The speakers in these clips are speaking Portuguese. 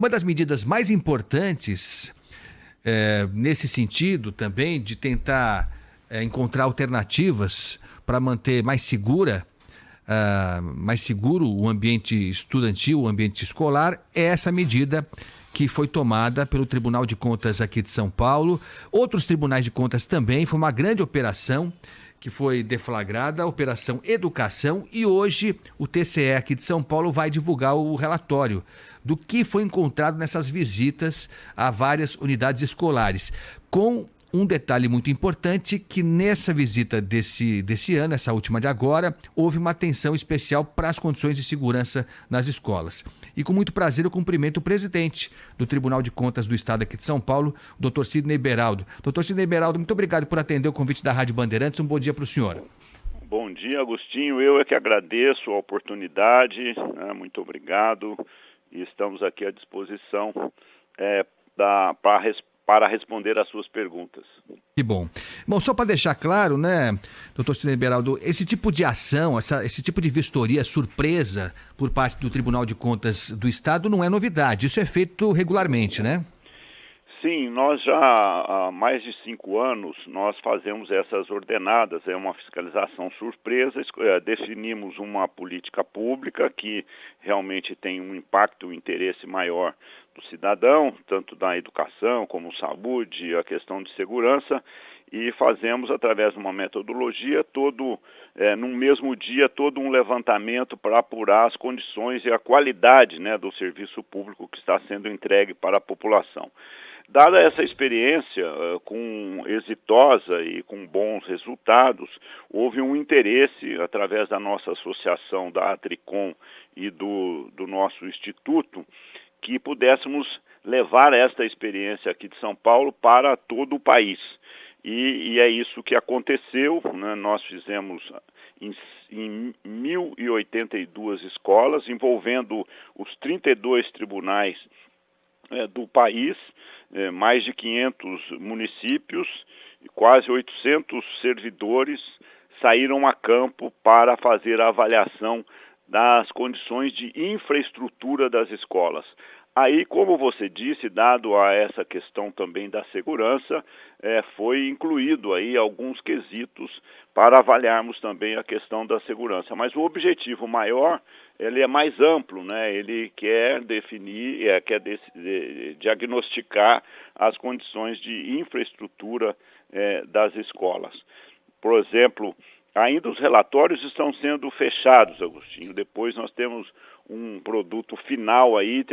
Uma das medidas mais importantes nesse sentido também de tentar encontrar alternativas para manter mais seguro o ambiente estudantil, o ambiente escolar, é essa medida que foi tomada pelo Tribunal de Contas aqui de São Paulo. Outros tribunais de contas também. Foi uma grande operação que foi deflagrada, a Operação Educação, e hoje o TCE aqui de São Paulo vai divulgar o relatório do que foi encontrado nessas visitas a várias unidades escolares, com um detalhe muito importante, que nessa visita desse ano, essa última de agora, houve uma atenção especial para as condições de segurança nas escolas. E com muito prazer eu cumprimento o presidente do Tribunal de Contas do Estado aqui de São Paulo, o Dr. Sidney Beraldo. Dr. Sidney Beraldo, muito obrigado por atender o convite da Rádio Bandeirantes. Um bom dia para o senhor. Bom dia, Agostinho. Eu é que agradeço a oportunidade, né? Muito obrigado. E estamos aqui à disposição para responder às suas perguntas. Que bom. Bom, só para deixar claro, né, doutor Sidney Beraldo, esse tipo de ação, esse tipo de vistoria surpresa por parte do Tribunal de Contas do Estado não é novidade, isso é feito regularmente, né? Sim, nós já há mais de 5 anos nós fazemos essas ordenadas, é uma fiscalização surpresa, definimos uma política pública que realmente tem um impacto, um interesse maior do cidadão, tanto da educação como saúde, a questão de segurança, e fazemos através de uma metodologia num mesmo dia, todo um levantamento para apurar as condições e a qualidade, né, do serviço público que está sendo entregue para a população. Dada essa experiência exitosa e com bons resultados, houve um interesse, através da nossa associação, da Atricom e do nosso instituto, que pudéssemos levar esta experiência aqui de São Paulo para todo o país. E é isso que aconteceu, né? Nós fizemos em 1.082 escolas, envolvendo os 32 tribunais do país, mais de 500 municípios, quase 800 servidores saíram a campo para fazer a avaliação das condições de infraestrutura das escolas. Aí, como você disse, dado a essa questão também da segurança, foi incluído aí alguns quesitos para avaliarmos também a questão da segurança. Mas o objetivo maior, ele é mais amplo, né? Ele quer definir, diagnosticar as condições de infraestrutura das escolas. Por exemplo, ainda os relatórios estão sendo fechados, Agostinho. Depois nós temos um produto final aí,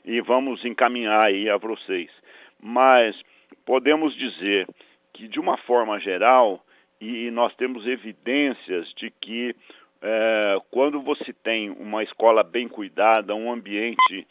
e vamos encaminhar aí a vocês. Mas podemos dizer que, de uma forma geral, e nós temos evidências de que quando você tem uma escola bem cuidada, um ambiente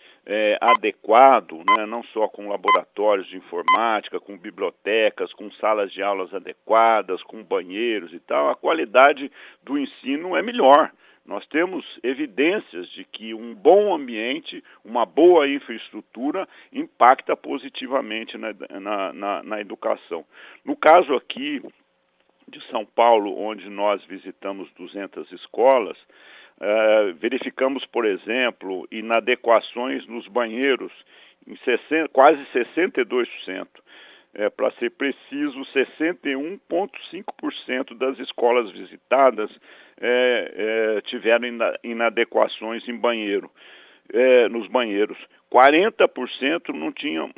adequado, né, não só com laboratórios de informática, com bibliotecas, com salas de aulas adequadas, com banheiros e tal, a qualidade do ensino é melhor. Nós temos evidências de que um bom ambiente, uma boa infraestrutura, impacta positivamente na educação. No caso aqui de São Paulo, onde nós visitamos 200 escolas, verificamos, por exemplo, inadequações nos banheiros em quase 62%. Para ser preciso, 61,5% das escolas visitadas tiveram inadequações nos banheiros. 40% não tinham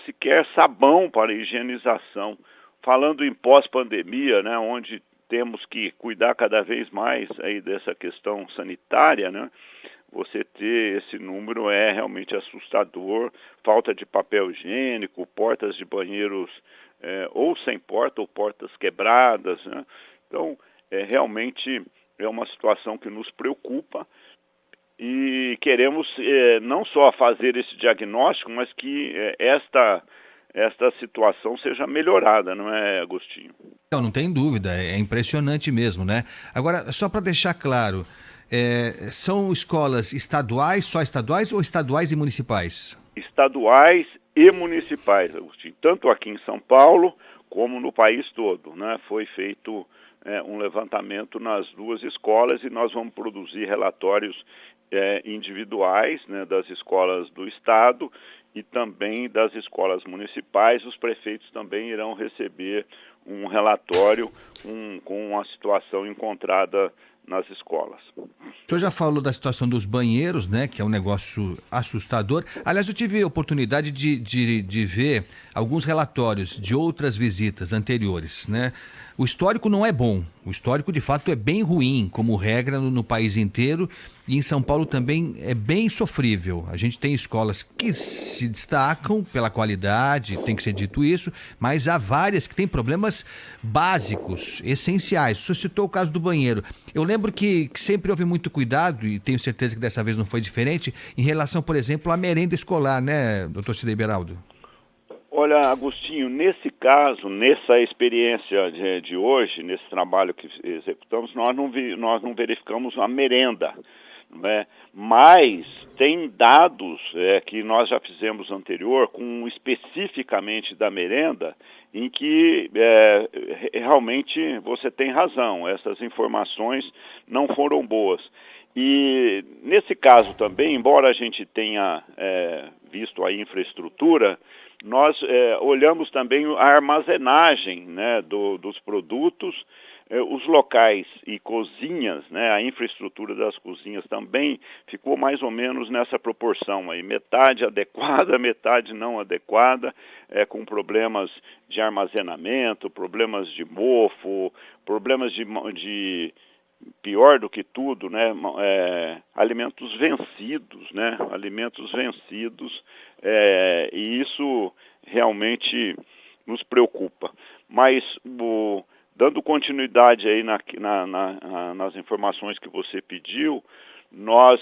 sequer sabão para higienização. Falando em pós-pandemia, né, onde temos que cuidar cada vez mais aí dessa questão sanitária, né? Você ter esse número é realmente assustador. Falta de papel higiênico, portas de banheiros ou sem porta ou portas quebradas, né? Então, realmente é uma situação que nos preocupa e queremos não só fazer esse diagnóstico, mas que esta situação seja melhorada, não é, Agostinho? Não tem dúvida, é impressionante mesmo, né? Agora, só para deixar claro, são escolas estaduais, só estaduais ou estaduais e municipais? Estaduais e municipais, Agostinho, tanto aqui em São Paulo como no país todo, né? Foi feito um levantamento nas duas escolas e nós vamos produzir relatórios individuais, né, das escolas do Estado e também das escolas municipais. Os prefeitos também irão receber um relatório com a situação encontrada nas escolas. O senhor já falou da situação dos banheiros, né, que é um negócio assustador. Aliás, eu tive a oportunidade de ver alguns relatórios de outras visitas anteriores, né? O histórico não é bom. O histórico, de fato, é bem ruim, como regra, no país inteiro. E em São Paulo também é bem sofrível. A gente tem escolas que se destacam pela qualidade, tem que ser dito isso, mas há várias que têm problemas básicos, essenciais. O senhor citou o caso do banheiro. Eu lembro que sempre houve muito cuidado, e tenho certeza que dessa vez não foi diferente, em relação, por exemplo, à merenda escolar, né, doutor Sidnei Beraldo? Olha, Agostinho, nesse caso, nessa experiência de hoje, nesse trabalho que executamos, nós não verificamos a merenda, né? Mas tem dados que nós já fizemos anterior, especificamente da merenda, em que realmente você tem razão, essas informações não foram boas. E nesse caso também, embora a gente tenha visto a infraestrutura, nós olhamos também a armazenagem, né, dos produtos, os locais e cozinhas, né, a infraestrutura das cozinhas também ficou mais ou menos nessa proporção aí, metade adequada, metade não adequada, com problemas de armazenamento, problemas de mofo, problemas de pior do que tudo, né, alimentos vencidos, né, e isso realmente nos preocupa. Mas, dando continuidade aí nas informações que você pediu, nós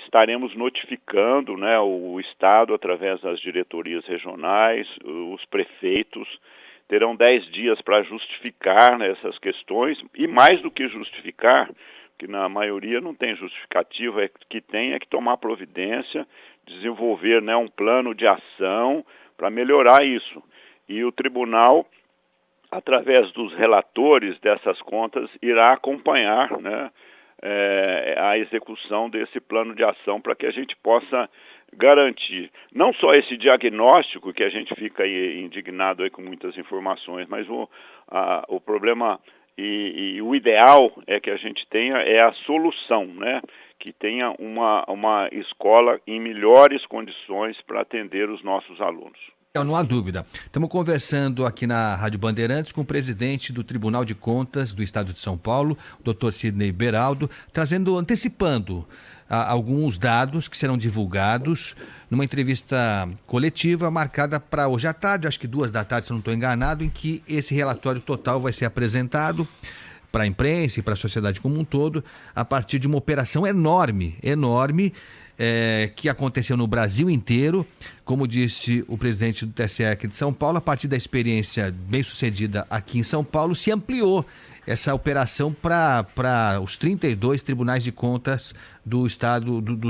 estaremos notificando, né, o Estado através das diretorias regionais, os prefeitos, terão 10 dias para justificar, né, essas questões, e mais do que justificar, que na maioria não tem justificativa, que tomar providência, desenvolver, né, um plano de ação para melhorar isso. E o tribunal, através dos relatores dessas contas, irá acompanhar, né, a execução desse plano de ação para que a gente possa garantir não só esse diagnóstico, que a gente fica aí indignado aí com muitas informações, mas o problema e o ideal é que a gente tenha a solução, né? Que tenha uma escola em melhores condições para atender os nossos alunos. Não há dúvida. Estamos conversando aqui na Rádio Bandeirantes com o presidente do Tribunal de Contas do Estado de São Paulo, o doutor Sidnei Beraldo, antecipando alguns dados que serão divulgados numa entrevista coletiva marcada para hoje à tarde, acho que 14h, se eu não estou enganado, em que esse relatório total vai ser apresentado para a imprensa e para a sociedade como um todo, a partir de uma operação enorme, que aconteceu no Brasil inteiro, como disse o presidente do TSE aqui de São Paulo. A partir da experiência bem sucedida aqui em São Paulo, se ampliou essa operação para os 32 tribunais de contas dos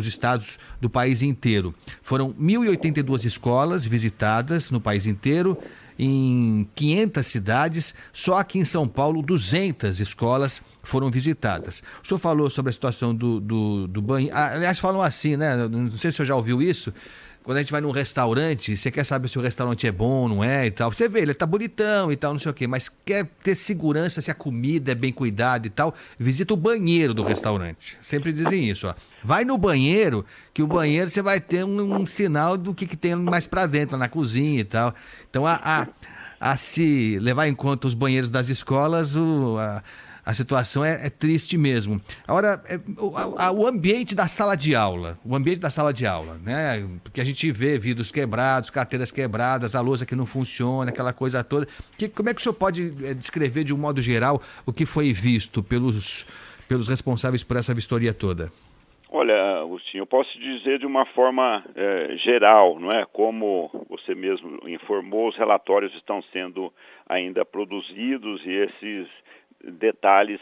estados do país inteiro. Foram 1.082 escolas visitadas no país inteiro, em 500 cidades. Só aqui em São Paulo 200 escolas foram visitadas. O senhor falou sobre a situação do banheiro. Aliás, falam assim, né? Não sei se o senhor já ouviu isso. Quando a gente vai num restaurante, você quer saber se o restaurante é bom, não é e tal. Você vê, ele tá bonitão e tal, não sei o quê, mas quer ter segurança se a comida é bem cuidada e tal, visita o banheiro do restaurante. Sempre dizem isso, ó. Vai no banheiro, que o banheiro você vai ter um sinal do que tem mais pra dentro, na cozinha e tal. Então, a se levar em conta os banheiros das escolas, a situação é triste mesmo. Agora, o ambiente da sala de aula, né? Porque a gente vê vidros quebrados, carteiras quebradas, a lousa que não funciona, aquela coisa toda. Como é que o senhor pode descrever de um modo geral o que foi visto pelos responsáveis por essa vistoria toda? Olha, Agostinho, eu posso dizer de uma forma geral, não é? Como você mesmo informou, os relatórios estão sendo ainda produzidos e esses detalhes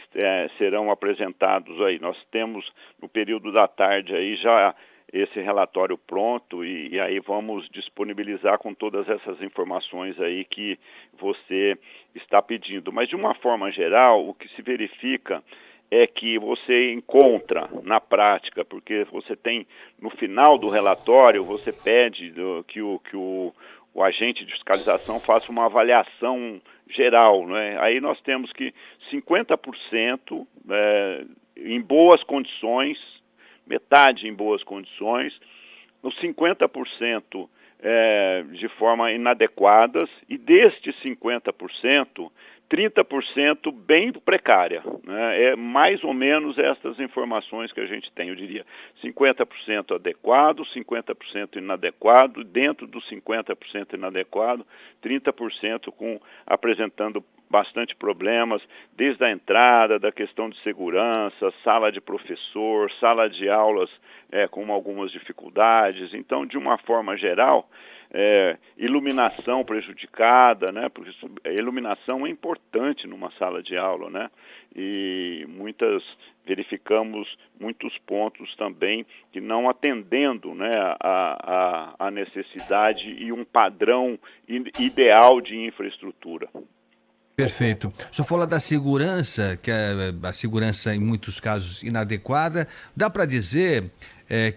serão apresentados aí. Nós temos no período da tarde aí já esse relatório pronto e aí vamos disponibilizar com todas essas informações aí que você está pedindo. Mas de uma forma geral, o que se verifica é que você encontra na prática, porque você tem, no final do relatório, você pede que o agente de fiscalização faça uma avaliação geral, né? Aí nós temos que 50% em boas condições, metade em boas condições, os 50% de forma inadequadas, e destes 50%, 30% bem precária, né? É mais ou menos essas informações que a gente tem, eu diria 50% adequado, 50% inadequado, dentro dos 50% inadequado, 30% apresentando bastante problemas, desde a entrada, da questão de segurança, sala de professor, sala de aulas com algumas dificuldades. Então, de uma forma geral, iluminação prejudicada, né? Porque a iluminação é importante numa sala de aula, né? E verificamos muitos pontos também que não atendendo, né, a necessidade e um padrão ideal de infraestrutura. Perfeito. O senhor falou da segurança, que é a segurança em muitos casos inadequada. Dá para dizer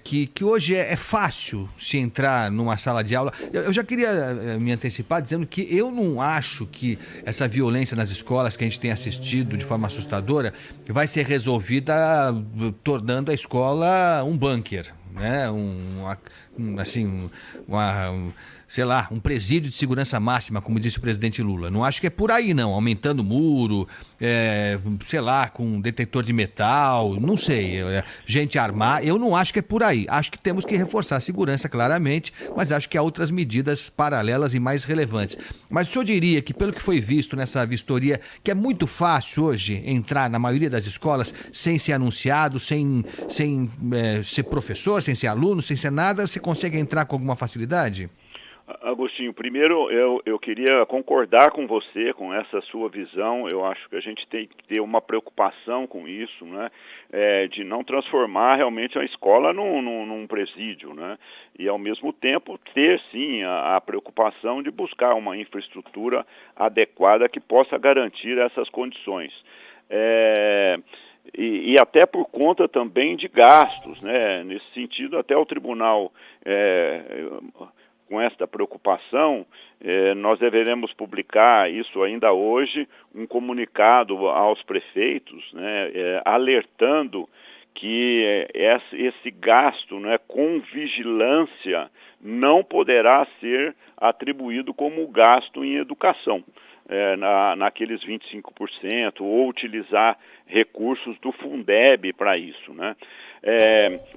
que hoje é fácil se entrar numa sala de aula. Eu já queria me antecipar dizendo que eu não acho que essa violência nas escolas que a gente tem assistido de forma assustadora vai ser resolvida tornando a escola um bunker, né? Sei lá, um presídio de segurança máxima, como disse o presidente Lula. Não acho que é por aí, não. Aumentando muro, sei lá, com detector de metal, não sei, gente armar. Eu não acho que é por aí. Acho que temos que reforçar a segurança, claramente, mas acho que há outras medidas paralelas e mais relevantes. Mas o senhor diria que, pelo que foi visto nessa vistoria, que é muito fácil hoje entrar na maioria das escolas sem ser anunciado, sem ser professor, sem ser aluno, sem ser nada, você consegue entrar com alguma facilidade? Agostinho, primeiro eu queria concordar com você, com essa sua visão. Eu acho que a gente tem que ter uma preocupação com isso, né? De não transformar realmente a escola num presídio, né? E ao mesmo tempo ter sim a preocupação de buscar uma infraestrutura adequada que possa garantir essas condições. E até por conta também de gastos, né? Nesse sentido, até o tribunal com esta preocupação, nós deveremos publicar isso ainda hoje, um comunicado aos prefeitos, né, alertando que esse gasto, né, com vigilância não poderá ser atribuído como gasto em educação. Naqueles 25%, ou utilizar recursos do Fundeb para isso, né?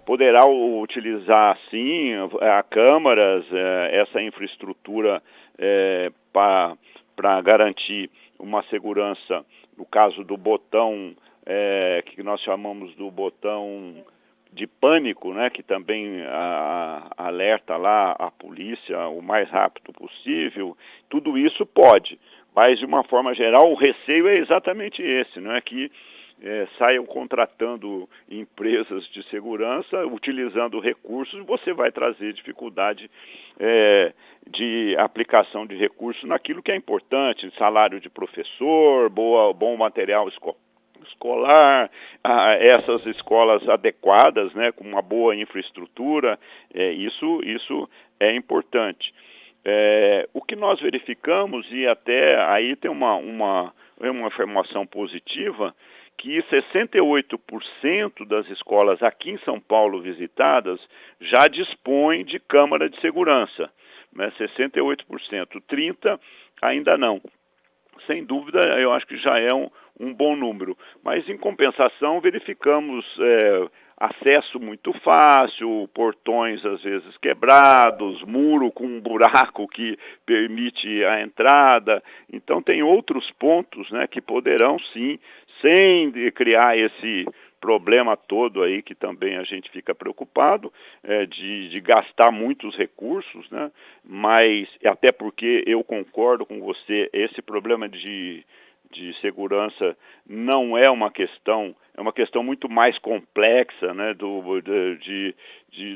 Poderá utilizar, sim, câmaras, essa infraestrutura para garantir uma segurança, no caso do botão, que nós chamamos do botão de pânico, né, que também alerta lá a polícia o mais rápido possível. Tudo isso pode, mas de uma forma geral o receio é exatamente esse, não é que saiam contratando empresas de segurança, utilizando recursos, você vai trazer dificuldade de aplicação de recursos naquilo que é importante, salário de professor, bom material escolar, essas escolas adequadas, né, com uma boa infraestrutura, isso é importante. O que nós verificamos, e até aí tem uma informação positiva, que 68% das escolas aqui em São Paulo visitadas já dispõem de câmara de segurança, né? 68%, 30% ainda não. Sem dúvida, eu acho que já é um bom número. Mas, em compensação, verificamos acesso muito fácil, portões às vezes quebrados, muro com um buraco que permite a entrada. Então, tem outros pontos, né, que poderão, sim, sem criar esse problema todo aí que também a gente fica preocupado, de gastar muitos recursos, né? Mas até porque eu concordo com você, esse problema de segurança não é uma questão, é uma questão muito mais complexa, né?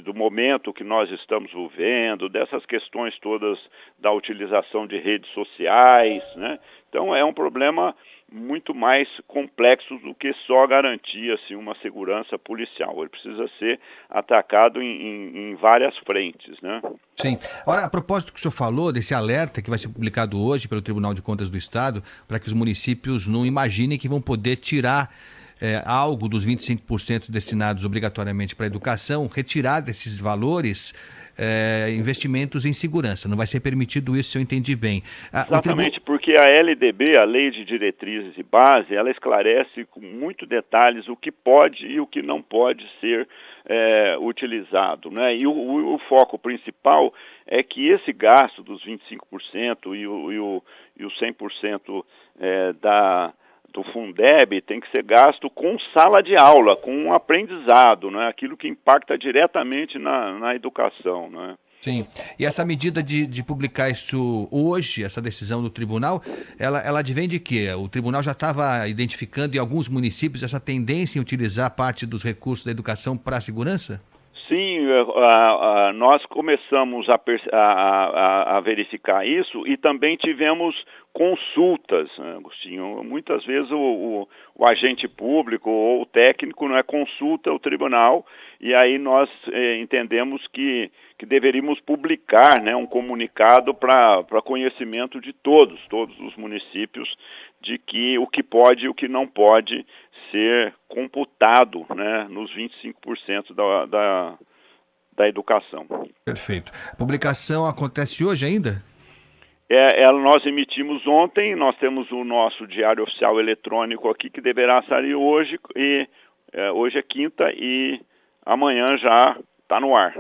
do momento que nós estamos vivendo, dessas questões todas da utilização de redes sociais, né? Então é um problema muito mais complexo do que só garantir assim, uma segurança policial. Ele precisa ser atacado em várias frentes, né? Sim. Agora, a propósito do que o senhor falou, desse alerta que vai ser publicado hoje pelo Tribunal de Contas do Estado, para que os municípios não imaginem que vão poder tirar algo dos 25% destinados obrigatoriamente para a educação, retirar desses valores investimentos em segurança. Não vai ser permitido isso, se eu entendi bem. Exatamente, porque a LDB, a Lei de Diretrizes e Base, ela esclarece com muito detalhes o que pode e o que não pode ser utilizado, né? E o foco principal é que esse gasto dos 25% e o 100% do Fundeb tem que ser gasto com sala de aula, com um aprendizado, né? Aquilo que impacta diretamente na educação, né? Sim, e essa medida de publicar isso hoje, essa decisão do tribunal, ela advém de quê? O tribunal já estava identificando em alguns municípios essa tendência em utilizar parte dos recursos da educação para a segurança? Sim, nós começamos a verificar isso e também tivemos consultas, né, Agostinho. Muitas vezes o agente público ou o técnico não consulta o tribunal e aí nós entendemos que deveríamos publicar, né, um comunicado para conhecimento de todos os municípios de que o que pode e o que não pode ser computado, né, nos 25% da educação. Perfeito. A publicação acontece hoje ainda? Nós emitimos ontem, nós temos o nosso diário oficial eletrônico aqui que deverá sair hoje, e hoje é quinta e amanhã já está no ar.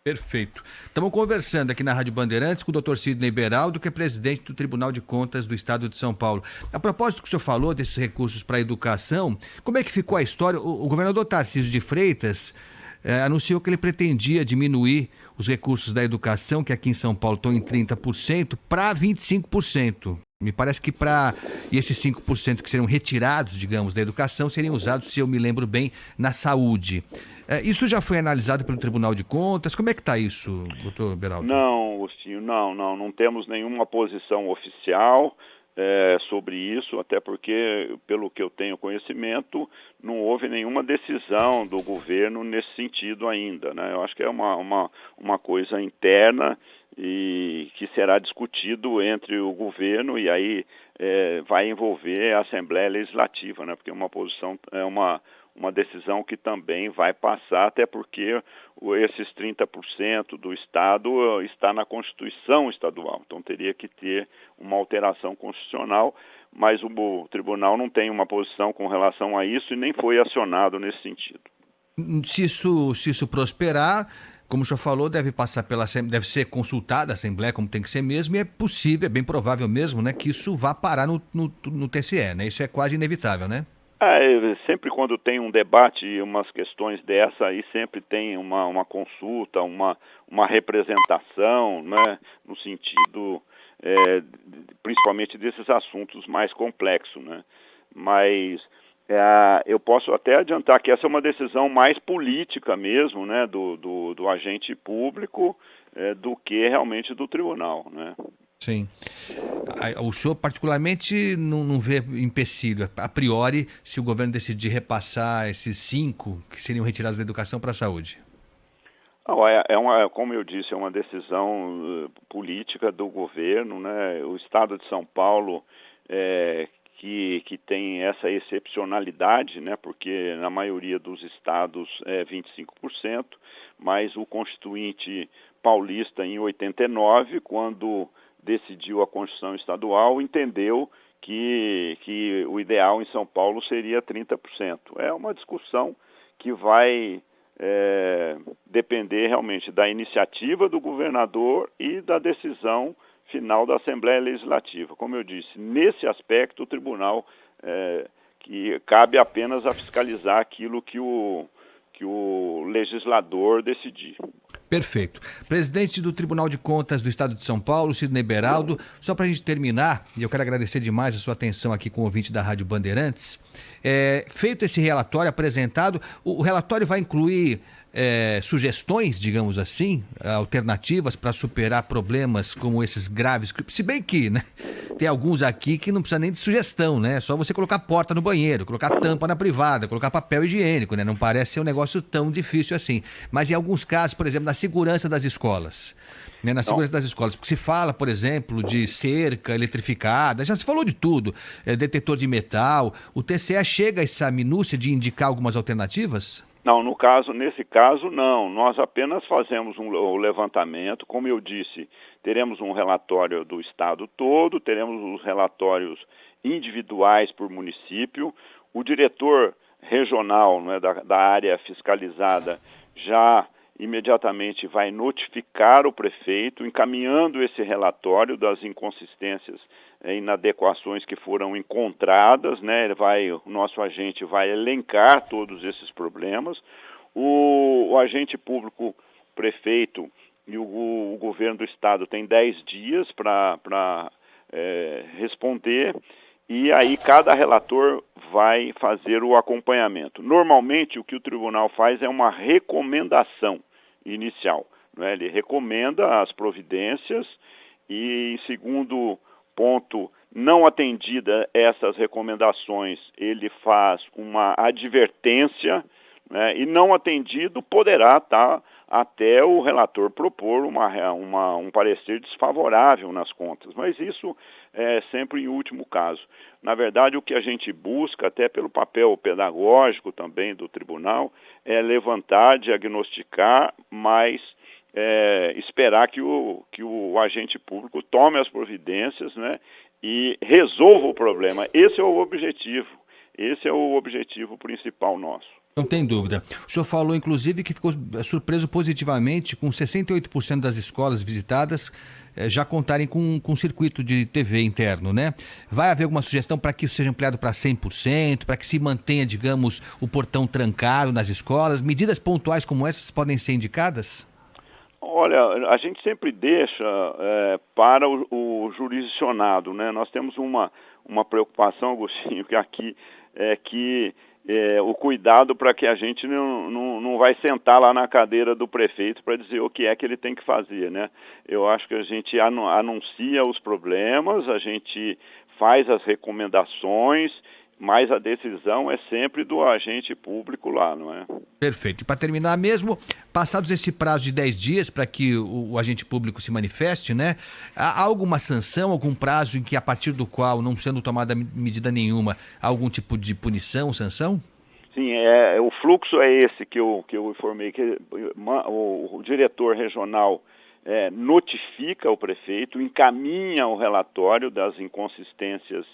Perfeito. Estamos conversando aqui na Rádio Bandeirantes com o Dr. Sidney Beraldo, que é presidente do Tribunal de Contas do Estado de São Paulo. A propósito do que o senhor falou desses recursos para a educação, como é que ficou a história? O governador Tarcísio de Freitas anunciou que ele pretendia diminuir os recursos da educação, que aqui em São Paulo estão em 30%, para 25%. Me parece que e esses 5% que seriam retirados, digamos, da educação, seriam usados, se eu me lembro bem, na saúde. Isso já foi analisado pelo Tribunal de Contas? Como é que está isso, doutor Beraldo? Não, Agostinho, não temos nenhuma posição oficial sobre isso, até porque, pelo que eu tenho conhecimento, não houve nenhuma decisão do governo nesse sentido ainda, né? Eu acho que é uma coisa interna e que será discutido entre o governo e aí vai envolver a Assembleia Legislativa, né? Porque uma decisão que também vai passar, até porque esses 30% do Estado está na Constituição estadual, então teria que ter uma alteração constitucional, mas o tribunal não tem uma posição com relação a isso e nem foi acionado nesse sentido. Se isso prosperar, como o senhor falou, deve ser consultada a Assembleia, como tem que ser mesmo, e é possível, é bem provável mesmo, né, que isso vá parar no TSE, né? Isso é quase inevitável, né? Sempre quando tem um debate e umas questões dessa, aí sempre tem uma consulta, uma representação, né, no sentido, principalmente desses assuntos mais complexos, né? Mas eu posso até adiantar que essa é uma decisão mais política mesmo, né, do agente público, do que realmente do tribunal, né? Sim. O senhor particularmente não vê empecilho, a priori, se o governo decidir repassar esses 5 que seriam retirados da educação para a saúde? Como eu disse, é uma decisão política do governo, né? O Estado de São Paulo que tem essa excepcionalidade, né? Porque na maioria dos estados é 25%, mas o Constituinte paulista em 89, quando decidiu a Constituição Estadual, entendeu que o ideal em São Paulo seria 30%. É uma discussão que vai depender realmente da iniciativa do governador e da decisão final da Assembleia Legislativa. Como eu disse, nesse aspecto o tribunal que cabe apenas a fiscalizar aquilo que o legislador decidir. Perfeito. Presidente do Tribunal de Contas do Estado de São Paulo, Sidney Beraldo, só para a gente terminar, e eu quero agradecer demais a sua atenção aqui com o ouvinte da Rádio Bandeirantes, feito esse relatório apresentado, o relatório vai incluir sugestões, digamos assim, alternativas para superar problemas como esses graves, se bem que, né, tem alguns aqui que não precisa nem de sugestão, né? É só você colocar porta no banheiro, colocar tampa na privada, colocar papel higiênico, né? Não parece ser um negócio tão difícil assim. Mas em alguns casos, por exemplo, na segurança das escolas, né? Na segurança das escolas, porque se fala, por exemplo, de cerca eletrificada, já se falou de tudo, detetor de metal, o TCE chega a essa minúcia de indicar algumas alternativas? Não, nesse caso, não. Nós apenas fazemos o levantamento. Como eu disse, teremos um relatório do estado todo, teremos os relatórios individuais por município. O diretor regional, né, da área fiscalizada já imediatamente vai notificar o prefeito, encaminhando esse relatório das inconsistências e inadequações que foram encontradas, né? O nosso agente vai elencar todos esses problemas. O agente público, prefeito e o governo do estado tem 10 dias para responder, e aí cada relator vai fazer o acompanhamento. Normalmente o que o tribunal faz é uma recomendação inicial, né? Ele recomenda as providências e, em segundo ponto, não atendida essas recomendações, ele faz uma advertência, né? E não atendido poderá até o relator propor um parecer desfavorável nas contas, mas isso é sempre em último caso. Na verdade, o que a gente busca, até pelo papel pedagógico também do tribunal, é levantar, diagnosticar, mas esperar que o agente público tome as providências, né, e resolva o problema. Esse é o objetivo principal nosso. Não tem dúvida. O senhor falou, inclusive, que ficou surpreso positivamente com 68% das escolas visitadas já contarem com circuito de TV interno, né? Vai haver alguma sugestão para que isso seja ampliado para 100%, para que se mantenha, digamos, o portão trancado nas escolas? Medidas pontuais como essas podem ser indicadas? Olha, a gente sempre deixa para o jurisdicionado, né? Nós temos uma preocupação, Agostinho, que aqui é que o cuidado para que a gente não vai sentar lá na cadeira do prefeito para dizer o que é que ele tem que fazer, né? Eu acho que a gente anuncia os problemas, a gente faz as recomendações, mas a decisão é sempre do agente público lá, não é? Perfeito. E para terminar mesmo, passados esse prazo de 10 dias para que o agente público se manifeste, né? Há alguma sanção, algum prazo em que, a partir do qual, não sendo tomada medida nenhuma, há algum tipo de punição, sanção? Sim, o fluxo é esse que eu informei, que o diretor regional notifica o prefeito, encaminha o relatório das inconsistências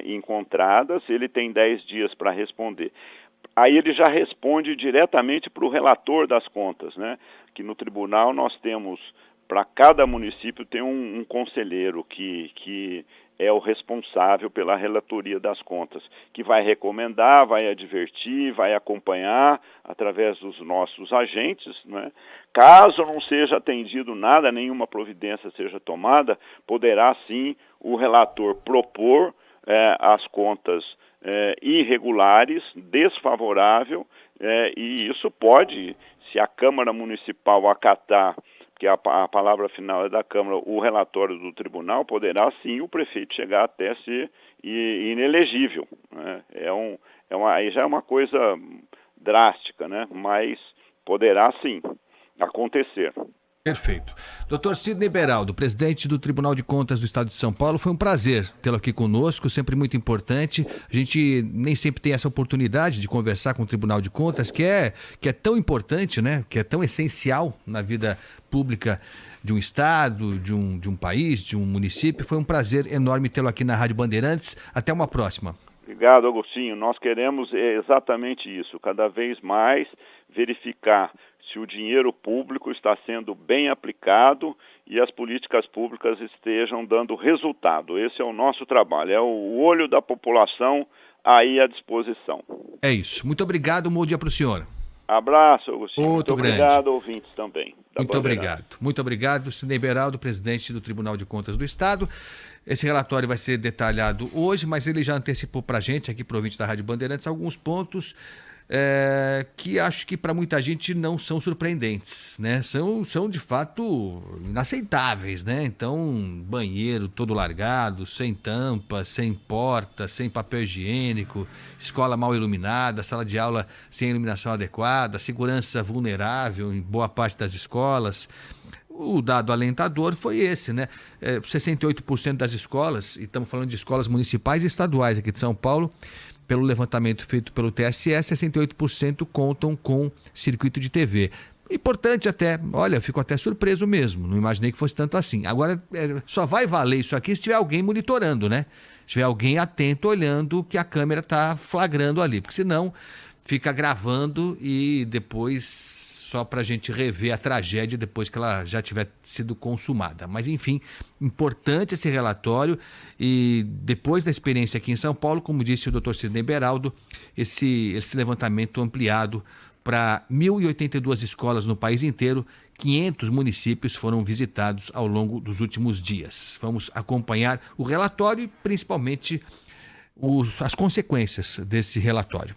encontradas, ele tem 10 dias para responder. Aí ele já responde diretamente para o relator das contas, né? Que no tribunal nós temos, para cada município tem um conselheiro que é o responsável pela relatoria das contas, que vai recomendar, vai advertir, vai acompanhar através dos nossos agentes, né? Caso não seja atendido nada, nenhuma providência seja tomada, poderá sim o relator propor as contas irregulares, desfavorável, e isso pode, se a Câmara Municipal acatar, que a palavra final é da Câmara, o relatório do tribunal, poderá sim o prefeito chegar até ser inelegível, né? Aí já é uma coisa drástica, né? Mas poderá sim acontecer. Perfeito. Dr. Sidney Beraldo, presidente do Tribunal de Contas do Estado de São Paulo, foi um prazer tê-lo aqui conosco, sempre muito importante. A gente nem sempre tem essa oportunidade de conversar com o Tribunal de Contas, que é tão importante, né? Que é tão essencial na vida pública de um estado, de um país, de um município. Foi um prazer enorme tê-lo aqui na Rádio Bandeirantes. Até uma próxima. Obrigado, Agostinho. Nós queremos exatamente isso, cada vez mais verificar se o dinheiro público está sendo bem aplicado e as políticas públicas estejam dando resultado. Esse é o nosso trabalho, é o olho da população aí à disposição. É isso. Muito obrigado, um bom dia para o senhor. Abraço, Agostinho. Muito obrigado, ouvintes também. Muito obrigado. Muito obrigado, Sidney Beraldo, presidente do Tribunal de Contas do Estado. Esse relatório vai ser detalhado hoje, mas ele já antecipou para a gente, aqui para o ouvinte da Rádio Bandeirantes, alguns pontos que acho que para muita gente não são surpreendentes, né? São de fato inaceitáveis, né? Então, banheiro todo largado, sem tampa, sem porta, sem papel higiênico, escola mal iluminada, sala de aula sem iluminação adequada, segurança vulnerável em boa parte das escolas. O dado alentador foi esse, né? 68% das escolas, e estamos falando de escolas municipais e estaduais aqui de São Paulo, pelo levantamento feito pelo TSE, 68% contam com circuito de TV. Importante até, olha, eu fico até surpreso mesmo, não imaginei que fosse tanto assim. Agora, só vai valer isso aqui se tiver alguém monitorando, né? Se tiver alguém atento, olhando o que a câmera está flagrando ali, porque senão fica gravando e depois só para a gente rever a tragédia depois que ela já tiver sido consumada. Mas, enfim, importante esse relatório e depois da experiência aqui em São Paulo, como disse o Dr. Sidney Beraldo, esse levantamento ampliado para 1.082 escolas no país inteiro, 500 municípios foram visitados ao longo dos últimos dias. Vamos acompanhar o relatório e principalmente as consequências desse relatório.